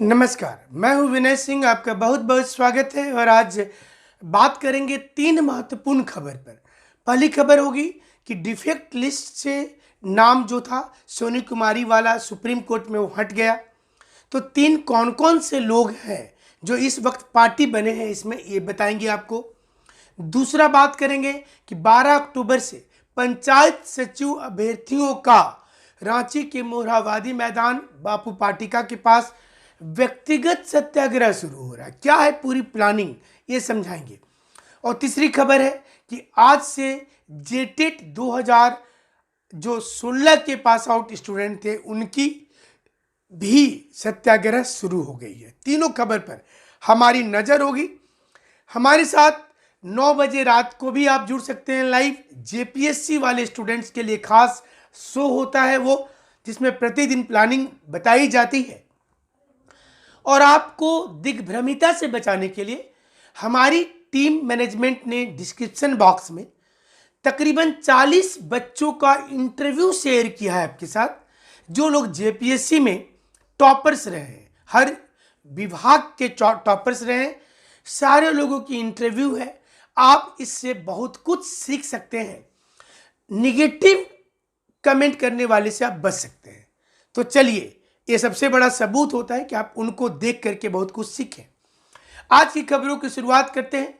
नमस्कार, मैं हूं विनय सिंह। आपका बहुत बहुत स्वागत है। और आज बात करेंगे 3 महत्वपूर्ण खबर पर। पहली खबर होगी कि डिफेक्ट लिस्ट से नाम जो था सोनी कुमारी वाला सुप्रीम कोर्ट में वो हट गया। तो 3 कौन कौन से लोग हैं जो इस वक्त पार्टी बने हैं, इसमें ये बताएंगे आपको। दूसरा बात करेंगे कि 12 अक्टूबर से पंचायत सचिव अभ्यर्थियों का रांची के मोरहाबादी मैदान बापू पाटिका के पास व्यक्तिगत सत्याग्रह शुरू हो रहा है। क्या है पूरी प्लानिंग, ये समझाएंगे। और तीसरी खबर है कि आज से जेटेट 2000 जो 16 के पास आउट स्टूडेंट थे उनकी भी सत्याग्रह शुरू हो गई है। तीनों खबर पर हमारी नजर होगी। हमारे साथ 9 बजे रात को भी आप जुड़ सकते हैं लाइव। जेपीएससी वाले स्टूडेंट्स के लिए खास शो होता है वो, जिसमें प्रतिदिन प्लानिंग बताई जाती है। और आपको दिग्भ्रमिता से बचाने के लिए हमारी टीम मैनेजमेंट ने डिस्क्रिप्शन बॉक्स में तकरीबन 40 बच्चों का इंटरव्यू शेयर किया है आपके साथ, जो लोग जेपीएससी में टॉपर्स रहे हैं, हर विभाग के टॉपर्स रहे हैं। सारे लोगों की इंटरव्यू है। आप इससे बहुत कुछ सीख सकते हैं। निगेटिव कमेंट करने वाले से आप बच सकते हैं। तो चलिए, ये सबसे बड़ा सबूत होता है कि आप उनको देख करके बहुत कुछ सीखें। आज की खबरों की शुरुआत करते हैं।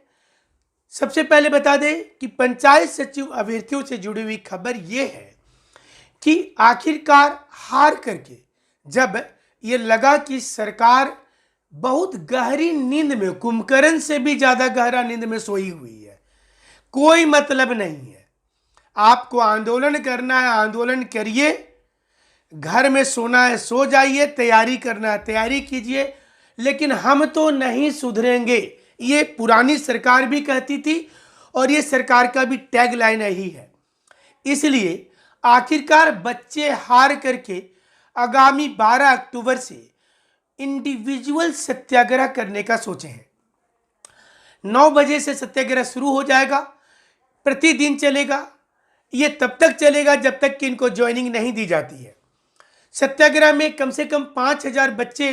सबसे पहले बता दें कि पंचायत सचिव अभ्यर्थियों से जुड़ी हुई खबर यह है कि आखिरकार हार करके जब ये लगा कि सरकार बहुत गहरी नींद में, कुंभकर्ण से भी ज्यादा गहरा नींद में सोई हुई है, कोई मतलब नहीं है। आपको आंदोलन करना है, आंदोलन करिए। घर में सोना है, सो जाइए। तैयारी करना है, तैयारी कीजिए। लेकिन हम तो नहीं सुधरेंगे, ये पुरानी सरकार भी कहती थी और ये सरकार का भी टैग लाइन यही है। इसलिए आखिरकार बच्चे हार करके आगामी 12 अक्टूबर से इंडिविजुअल सत्याग्रह करने का सोचे हैं। 9 बजे से सत्याग्रह शुरू हो जाएगा, प्रतिदिन चलेगा। ये तब तक चलेगा जब तक कि इनको ज्वाइनिंग नहीं दी जाती है। सत्याग्रह में कम से कम 5000 बच्चे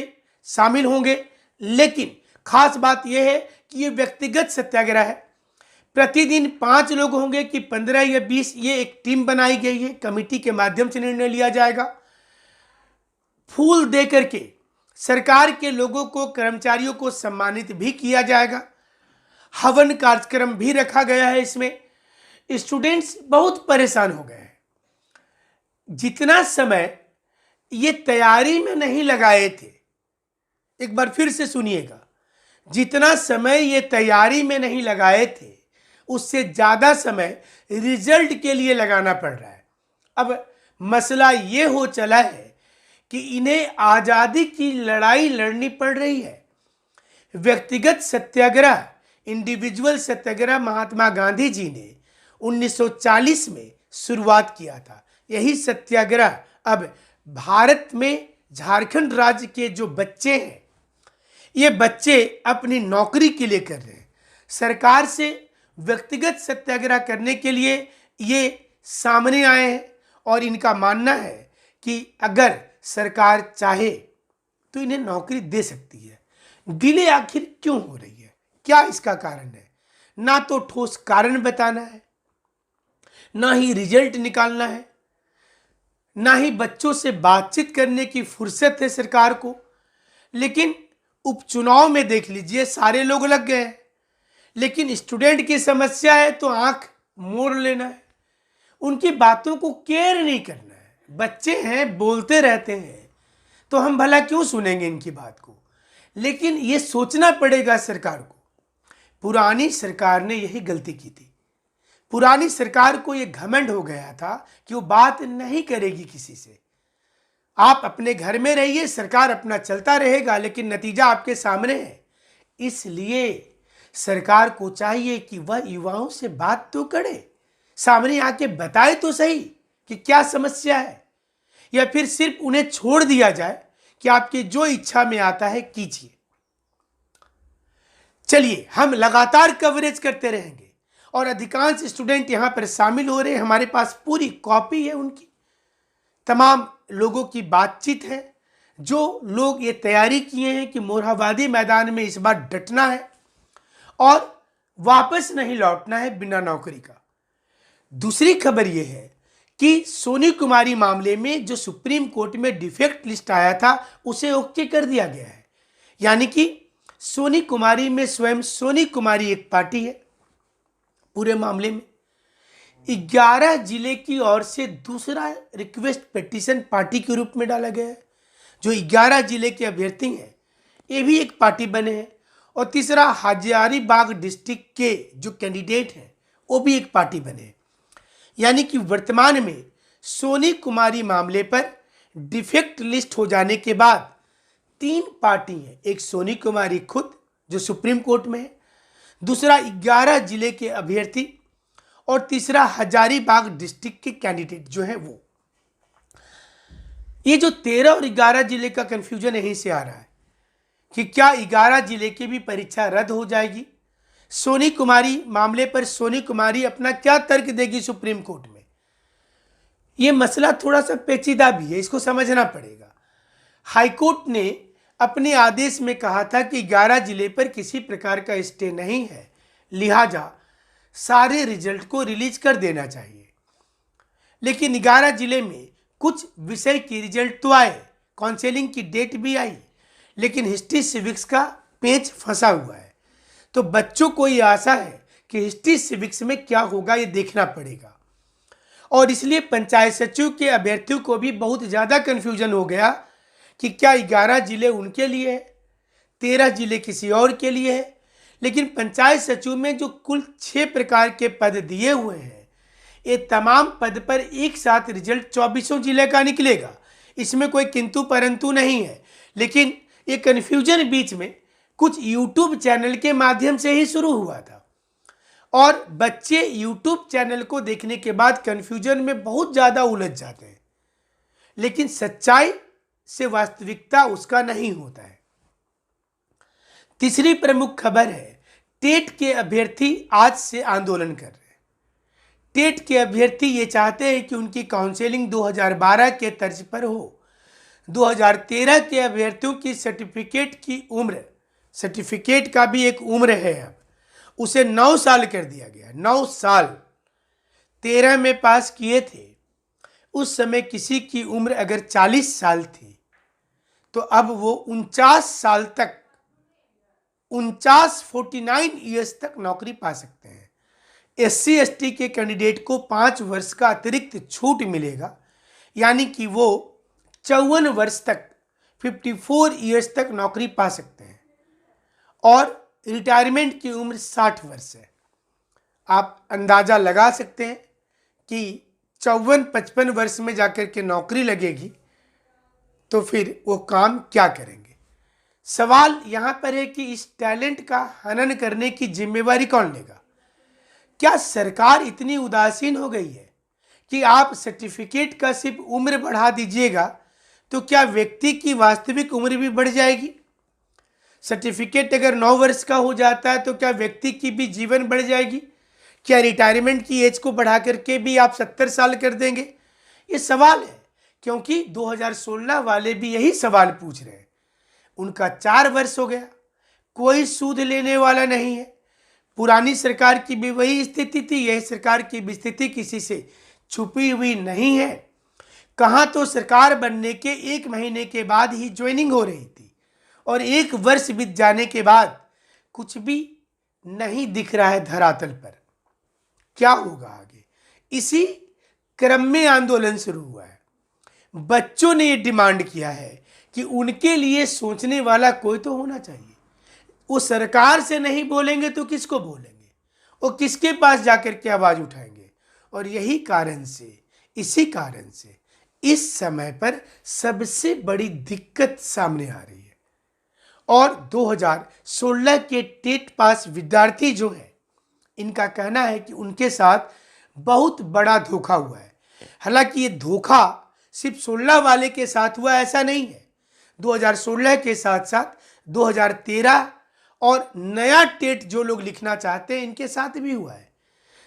शामिल होंगे। लेकिन खास बात यह है कि ये व्यक्तिगत सत्याग्रह है। प्रतिदिन 5 लोग होंगे कि 15 या 20, ये एक टीम बनाई गई है। कमेटी के माध्यम से निर्णय लिया जाएगा। फूल दे करके सरकार के लोगों को, कर्मचारियों को सम्मानित भी किया जाएगा। हवन कार्यक्रम भी रखा गया है। इसमें स्टूडेंट्स बहुत परेशान हो गए हैं। जितना समय ये तैयारी में नहीं लगाए थे, एक बार फिर से सुनिएगा, जितना समय ये तैयारी में नहीं लगाए थे उससे ज्यादा समय रिजल्ट के लिए लगाना पड़ रहा है। अब मसला ये हो चला है कि इन्हें आजादी की लड़ाई लड़नी पड़ रही है। व्यक्तिगत सत्याग्रह, इंडिविजुअल सत्याग्रह महात्मा गांधी जी ने 1940 में शुरुआत किया था। यही सत्याग्रह अब भारत में झारखंड राज्य के जो बच्चे हैं, ये बच्चे अपनी नौकरी के लिए कर रहे हैं। सरकार से व्यक्तिगत सत्याग्रह करने के लिए ये सामने आए हैं और इनका मानना है कि अगर सरकार चाहे तो इन्हें नौकरी दे सकती है। डिले आखिर क्यों हो रही है, क्या इसका कारण है? ना तो ठोस कारण बताना है, ना ही रिजल्ट निकालना है, ना ही बच्चों से बातचीत करने की फुर्सत है सरकार को। लेकिन उपचुनाव में देख लीजिए, सारे लोग लग गए हैं। लेकिन स्टूडेंट की समस्या है तो आंख मोड़ लेना है, उनकी बातों को केयर नहीं करना है। बच्चे हैं, बोलते रहते हैं, तो हम भला क्यों सुनेंगे इनकी बात को। लेकिन ये सोचना पड़ेगा सरकार को। पुरानी सरकार ने यही गलती की थी। पुरानी सरकार को यह घमंड हो गया था कि वो बात नहीं करेगी किसी से। आप अपने घर में रहिए, सरकार अपना चलता रहेगा, लेकिन नतीजा आपके सामने है। इसलिए सरकार को चाहिए कि वह युवाओं से बात तो करे, सामने आके बताए तो सही कि क्या समस्या है। या फिर सिर्फ उन्हें छोड़ दिया जाए कि आपकी जो इच्छा में आता है कीजिए। चलिए, हम लगातार कवरेज करते रहेंगे और अधिकांश स्टूडेंट यहां पर शामिल हो रहे हैं। हमारे पास पूरी कॉपी है उनकी, तमाम लोगों की बातचीत है। जो लोग ये तैयारी किए हैं कि मोरहाबादी मैदान में इस बार डटना है और वापस नहीं लौटना है बिना नौकरी का। दूसरी खबर यह है कि सोनी कुमारी मामले में जो सुप्रीम कोर्ट में डिफेक्ट लिस्ट आया था उसे ओके कर दिया गया है। यानी कि सोनी कुमारी में स्वयं सोनी कुमारी एक पार्टी है। पूरे मामले में 11 जिले की ओर से दूसरा रिक्वेस्ट पिटीशन पार्टी के रूप में डाला गया है। जो 11 जिले के अभ्यर्थी हैं ये भी एक पार्टी बने हैं, और तीसरा हजारीबाग डिस्ट्रिक्ट के जो कैंडिडेट हैं वो भी एक पार्टी बने हैं। यानी कि वर्तमान में सोनी कुमारी मामले पर डिफेक्ट लिस्ट हो जाने के बाद 3 पार्टी हैं। एक सोनी कुमारी खुद जो सुप्रीम कोर्ट में है, दूसरा 11 जिले के अभ्यर्थी, और तीसरा हजारीबाग डिस्ट्रिक्ट के कैंडिडेट जो है वो। ये जो 13 और 11 जिले का कंफ्यूजन यहीं से आ रहा है कि क्या 11 जिले की भी परीक्षा रद्द हो जाएगी। सोनी कुमारी मामले पर सोनी कुमारी अपना क्या तर्क देगी सुप्रीम कोर्ट में, ये मसला थोड़ा सा पेचीदा भी है, इसको समझना पड़ेगा। हाईकोर्ट ने अपने आदेश में कहा था कि 11 जिले पर किसी प्रकार का स्टे नहीं है, लिहाजा सारे रिजल्ट को रिलीज कर देना चाहिए। लेकिन 11 जिले में कुछ विषय की रिजल्ट तो आए, काउंसलिंग की डेट भी आई, लेकिन हिस्ट्री सिविक्स का पेच फंसा हुआ है। तो बच्चों को ये आशा है कि हिस्ट्री सिविक्स में क्या होगा ये देखना पड़ेगा, और इसलिए पंचायत सचिव के अभ्यर्थियों को भी बहुत ज़्यादा कन्फ्यूजन हो गया कि क्या 11 जिले उनके लिए है, 13 जिले किसी और के लिए है। लेकिन पंचायत सचिव में जो कुल 6 प्रकार के पद दिए हुए हैं, ये तमाम पद पर एक साथ रिजल्ट 24 जिले का निकलेगा। इसमें कोई किंतु परंतु नहीं है। लेकिन ये कन्फ्यूजन बीच में कुछ यूट्यूब चैनल के माध्यम से ही शुरू हुआ था, और बच्चे यूट्यूब चैनल को देखने के बाद कन्फ्यूजन में बहुत ज़्यादा उलझ जाते हैं, लेकिन सच्चाई से वास्तविकता उसका नहीं होता है। तीसरी प्रमुख खबर है, टेट के अभ्यर्थी आज से आंदोलन कर रहे हैं। टेट के अभ्यर्थी ये चाहते हैं कि उनकी काउंसलिंग 2012 के तर्ज पर हो। 2013 के अभ्यर्थियों की सर्टिफिकेट की उम्र, सर्टिफिकेट का भी एक उम्र है, अब उसे 9 साल कर दिया गया। 9 साल 13 में पास किए थे, उस समय किसी की उम्र अगर 40 साल थी तो अब वो 49 साल तक, 49 ईयर्स तक नौकरी पा सकते हैं। SC ST के कैंडिडेट को 5 वर्ष का अतिरिक्त छूट मिलेगा, यानी कि वो 54 वर्ष तक, 54 ईयर्स तक नौकरी पा सकते हैं, और रिटायरमेंट की उम्र 60 वर्ष है। आप अंदाज़ा लगा सकते हैं कि 54-55 वर्ष में जाकर के नौकरी लगेगी तो फिर वो काम क्या करेंगे। सवाल यहाँ पर है कि इस टैलेंट का हनन करने की जिम्मेवारी कौन लेगा। क्या सरकार इतनी उदासीन हो गई है कि आप सर्टिफिकेट का सिर्फ उम्र बढ़ा दीजिएगा तो क्या व्यक्ति की वास्तविक उम्र भी बढ़ जाएगी। सर्टिफिकेट अगर 9 वर्ष का हो जाता है तो क्या व्यक्ति की भी जीवन बढ़ जाएगी। क्या रिटायरमेंट की एज को बढ़ा करके भी आप 70 साल कर देंगे। ये सवाल है, क्योंकि 2016 वाले भी यही सवाल पूछ रहे हैं। उनका 4 वर्ष हो गया, कोई सूद लेने वाला नहीं है। पुरानी सरकार की भी वही स्थिति थी, यह सरकार की भी स्थिति किसी से छुपी हुई नहीं है। कहाँ तो सरकार बनने के 1 महीने के बाद ही ज्वाइनिंग हो रही थी, और 1 वर्ष बीत जाने के बाद कुछ भी नहीं दिख रहा है धरातल पर। क्या होगा आगे, इसी क्रम में आंदोलन शुरू हुआ है। बच्चों ने ये डिमांड किया है कि उनके लिए सोचने वाला कोई तो होना चाहिए। वो सरकार से नहीं बोलेंगे तो किसको बोलेंगे, वो किसके पास जाकर के आवाज उठाएंगे। और यही कारण से, इसी कारण से इस समय पर सबसे बड़ी दिक्कत सामने आ रही है। और 2016 के टेट पास विद्यार्थी जो हैं, इनका कहना है कि उनके साथ बहुत बड़ा धोखा हुआ है। हालांकि ये धोखा सिर्फ 16 वाले के साथ हुआ ऐसा नहीं है, 2016 के साथ साथ 2013 और नया टेट जो लोग लिखना चाहते हैं इनके साथ भी हुआ है।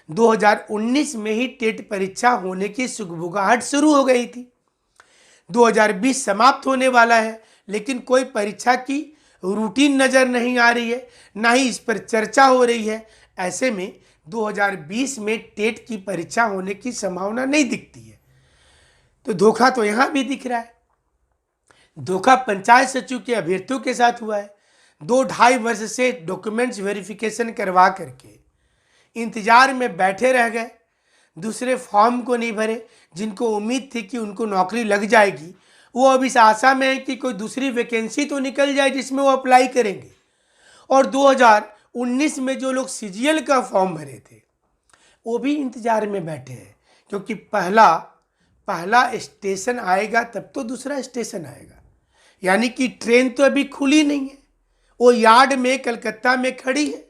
2019 में ही टेट परीक्षा होने की सुगबुगाहट शुरू हो गई थी। 2020 समाप्त होने वाला है, लेकिन कोई परीक्षा की रूटीन नज़र नहीं आ रही है, ना ही इस पर चर्चा हो रही है। ऐसे में 2020 में टेट की परीक्षा होने की संभावना नहीं दिखती है। तो धोखा तो यहाँ भी दिख रहा है। धोखा पंचायत सचिव के अभ्यर्थियों के साथ हुआ है। 2-2.5 वर्ष से डॉक्यूमेंट्स वेरिफिकेशन करवा करके इंतजार में बैठे रह गए, दूसरे फॉर्म को नहीं भरे। जिनको उम्मीद थी कि उनको नौकरी लग जाएगी, वो अब इस आशा में है कि कोई दूसरी वैकेंसी तो निकल जाए जिसमें वो अप्लाई करेंगे। और 2019 में जो लोग सीजीएल का फॉर्म भरे थे, वो भी इंतजार में बैठे हैं, क्योंकि पहला स्टेशन आएगा तब तो दूसरा स्टेशन आएगा। यानी कि ट्रेन तो अभी खुली नहीं है, वो यार्ड में कलकत्ता में खड़ी है,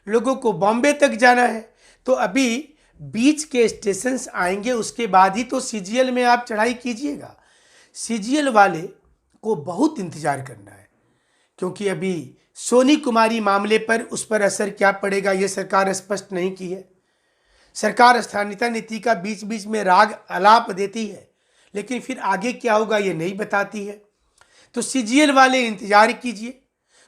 लोगों को बॉम्बे तक जाना है। तो अभी बीच के स्टेशंस आएंगे, उसके बाद ही तो सीजीएल में आप चढ़ाई कीजिएगा। सीजीएल वाले को बहुत इंतजार करना है, क्योंकि अभी सोनी कुमारी मामले पर उस पर असर क्या पड़ेगा ये सरकार स्पष्ट नहीं की है। सरकार स्थानीयता नीति का बीच बीच में राग आलाप देती है, लेकिन फिर आगे क्या होगा ये नहीं बताती है। तो सीजीएल वाले इंतजार कीजिए।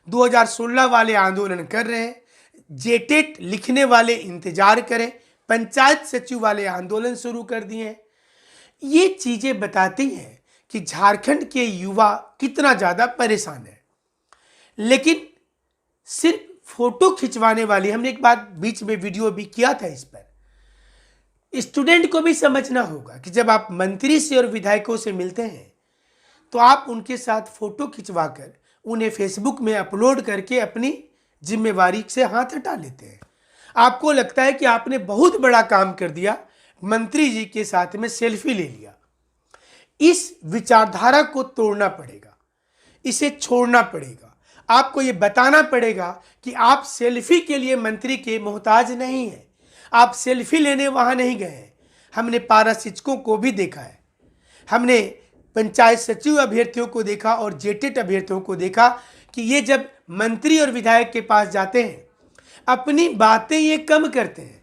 2016 वाले आंदोलन कर रहे हैं, जेटेट लिखने वाले इंतजार करें, पंचायत सचिव वाले आंदोलन शुरू कर दिए हैं। ये चीज़ें बताती हैं कि झारखंड के युवा कितना ज़्यादा परेशान है। लेकिन सिर्फ फोटो खिंचवाने वाली, हमने एक बार बीच में वीडियो भी किया था इस पर, स्टूडेंट को भी समझना होगा कि जब आप मंत्री से और विधायकों से मिलते हैं तो आप उनके साथ फोटो खिंचवाकर उन्हें फेसबुक में अपलोड करके अपनी जिम्मेवारी से हाथ हटा लेते हैं। आपको लगता है कि आपने बहुत बड़ा काम कर दिया, मंत्री जी के साथ में सेल्फी ले लिया। इस विचारधारा को तोड़ना पड़ेगा, इसे छोड़ना पड़ेगा। आपको ये बताना पड़ेगा कि आप सेल्फी के लिए मंत्री के मोहताज नहीं हैं, आप सेल्फी लेने वहाँ नहीं गए हैं। हमने पारा शिक्षकों को भी देखा है, हमने पंचायत सचिव अभ्यर्थियों को देखा और जेटेट अभ्यर्थियों को देखा कि ये जब मंत्री और विधायक के पास जाते हैं, अपनी बातें ये कम करते हैं।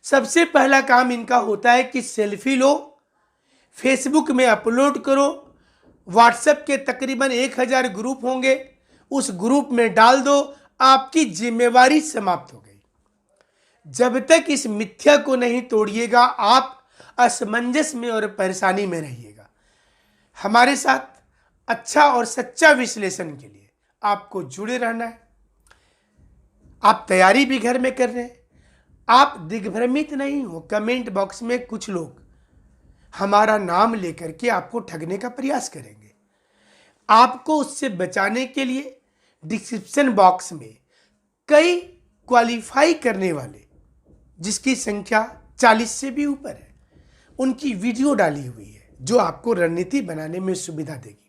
सबसे पहला काम इनका होता है कि सेल्फी लो, फेसबुक में अपलोड करो, व्हाट्सएप के तकरीबन 1000 ग्रुप होंगे, उस ग्रुप में डाल दो, आपकी जिम्मेवारी समाप्त हो गई। जब तक इस मिथ्या को नहीं तोड़िएगा, आप असमंजस में और परेशानी में रहिएगा। हमारे साथ अच्छा और सच्चा विश्लेषण के लिए आपको जुड़े रहना है। आप तैयारी भी घर में कर रहे हैं, आप दिग्भ्रमित नहीं हो। कमेंट बॉक्स में कुछ लोग हमारा नाम लेकर के आपको ठगने का प्रयास करेंगे। आपको उससे बचाने के लिए डिस्क्रिप्शन बॉक्स में कई क्वालिफाई करने वाले, जिसकी संख्या 40 से भी ऊपर है, उनकी वीडियो डाली हुई है जो आपको रणनीति बनाने में सुविधा देगी।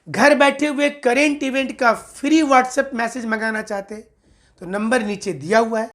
घर बैठे हुए करेंट इवेंट का फ्री व्हाट्सएप मैसेज मंगाना चाहते हैं तो नंबर नीचे दिया हुआ है,